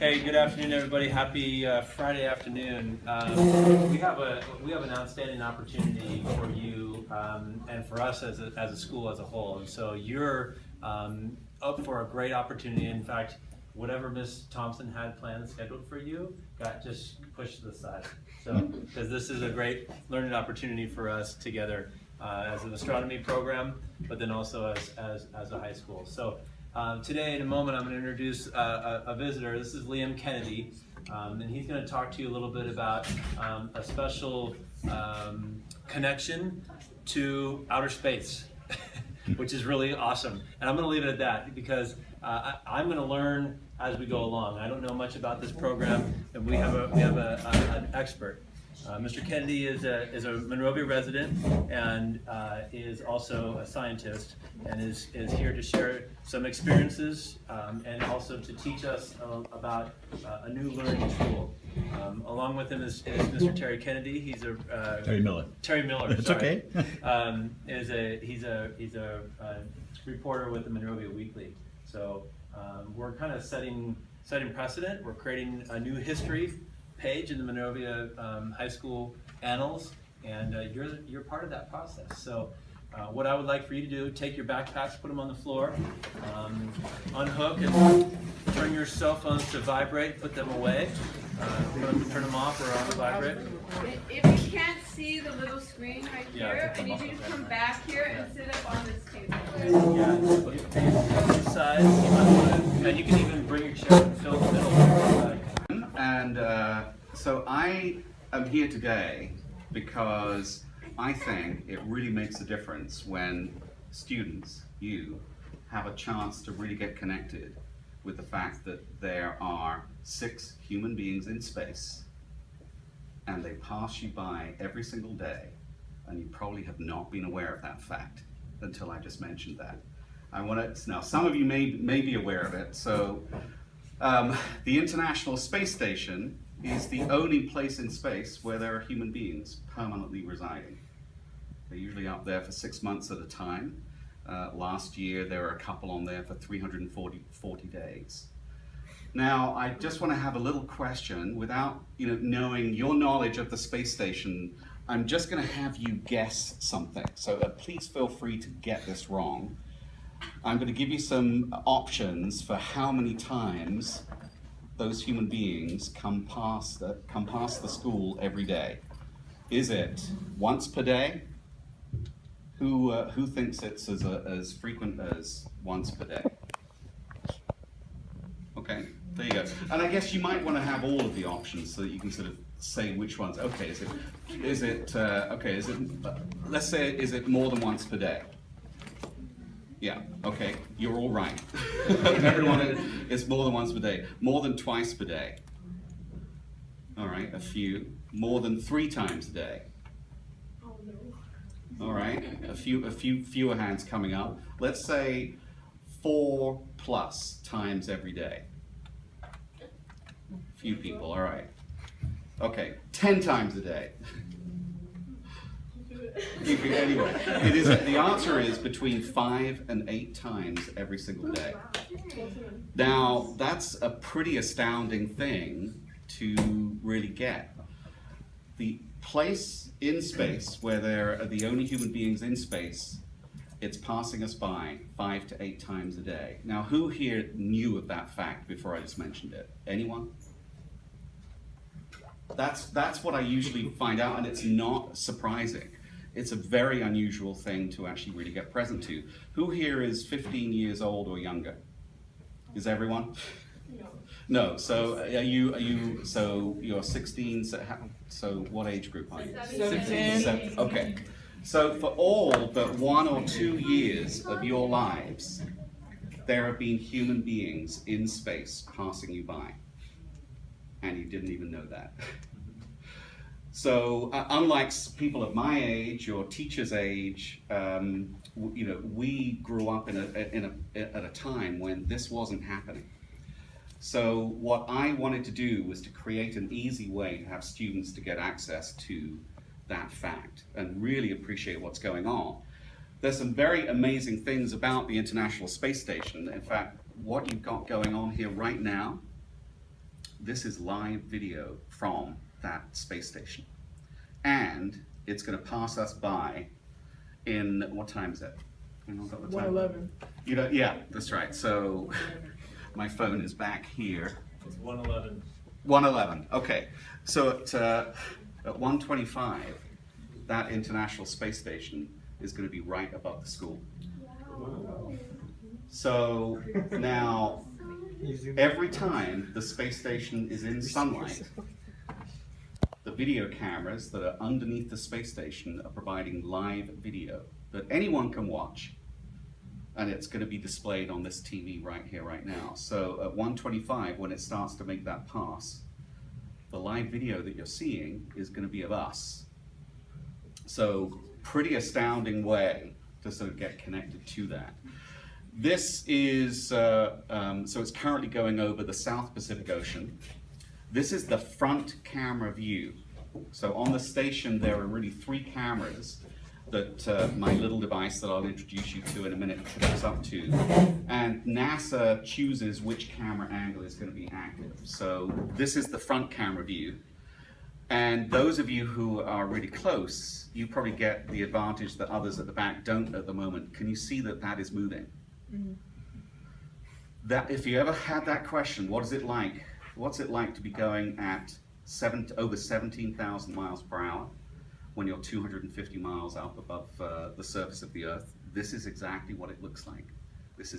Hey, good afternoon, everybody. Happy Friday afternoon. We have an outstanding opportunity for you and for us as a school as a whole. And so you're up for a great opportunity. In fact, whatever Ms. Thompson had planned scheduled for you got just pushed to the side. So, because this is a great learning opportunity for us together as an astronomy program, but then also as a high school. So. Today, in a moment, I'm going to introduce a visitor. This is Liam Kennedy, and he's going to talk to you a little bit about a special connection to outer space, which is really awesome. And I'm going to leave it at that because I'm going to learn as we go along. I don't know much about this program, and we have an expert. Mr. Kennedy is a Monrovia resident and is also a scientist and is here to share some experiences and also to teach us about a new learning tool. Along with him is Mr. Terry Kennedy. He's a Terry Miller. Terry Miller. It's sorry. okay. He's a reporter with the Monrovia Weekly. So we're kind of setting precedent. We're creating a new history page in the Monrovia High School annals, and you're part of that process. So what I would like for you to do, take your backpacks, put them on the floor, unhook and turn your cell phones to vibrate, put them away, turn them off or on to vibrate. If you can't see the little screen right Yeah, here, I need you to come back here and sit up on this table. Yeah, put your face on the side, and you can even bring your chair and fill the middle. And so I am here today because I think it really makes a difference when students, you, have a chance to really get connected with the fact that there are 6 human beings in space and they pass you by every single day, and you probably have not been aware of that fact until I just mentioned that. Now some of you may be aware of it. So the International Space Station is the only place in space where there are human beings permanently residing. They're usually up there for 6 months at a time. Last year there were a couple on there for 340 days. Now I just want to have a little question without knowing your knowledge of the space station. I'm just going to have you guess something. So please feel free to get this wrong. I'm going to give you some options for how many times those human beings come past the school every day. Is it once per day? Who thinks it's as frequent as once per day? Okay, there you go. And I guess you might want to have all of the options so that you can sort of say which ones. Okay, let's say, is it more than once per day? Yeah, okay, you're all right. Everyone is more than once per day. More than twice per day. All right, a few. More than 3 times a day. Oh no. All right, a few fewer hands coming up. Let's say 4+ times every day. Few people, all right. Okay, 10 times a day. Anyway, the answer is between 5 and 8 times every single day. Now, that's a pretty astounding thing to really get. The place in space where there are the only human beings in space, it's passing us by 5 to 8 times a day. Now, who here knew of that fact before I just mentioned it? Anyone? That's what I usually find out, and it's not surprising. It's a very unusual thing to actually really get present to. Who here is 15 years old or younger? Is everyone? No. So so you're 16. So what age group are you? 17. Okay. So for all but 1 or 2 years of your lives, there have been human beings in space passing you by, and you didn't even know that. So unlike people of my age or teachers' age, we grew up at a time when this wasn't happening. So what I wanted to do was to create an easy way to have students to get access to that fact and really appreciate what's going on. There's some very amazing things about the International Space Station. In fact, what you've got going on here right now, this is live video from that space station. And it's gonna pass us by in, what time is it? Anyone got the time? 1:11. You know, yeah, that's right. So my phone is back here. It's 1:11. 1:11, okay. So at 1:25, that International Space Station is gonna be right above the school. So now, every time the space station is in sunlight, the video cameras that are underneath the space station are providing live video that anyone can watch. And it's going to be displayed on this TV right here, right now. So at 1:25, when it starts to make that pass, the live video that you're seeing is going to be of us. So pretty astounding way to sort of get connected to that. This is, so it's currently going over the South Pacific Ocean. This is the front camera view. So on the station, there are really 3 cameras that my little device that I'll introduce you to in a minute hooks up to. And NASA chooses which camera angle is going to be active. So this is the front camera view. And those of you who are really close, you probably get the advantage that others at the back don't at the moment. Can you see that that is moving? Mm-hmm. That, if you ever had that question, what is it like? What's it like to be going at over 17,000 miles per hour when you're 250 miles up above the surface of the Earth? This is exactly what it looks like. This is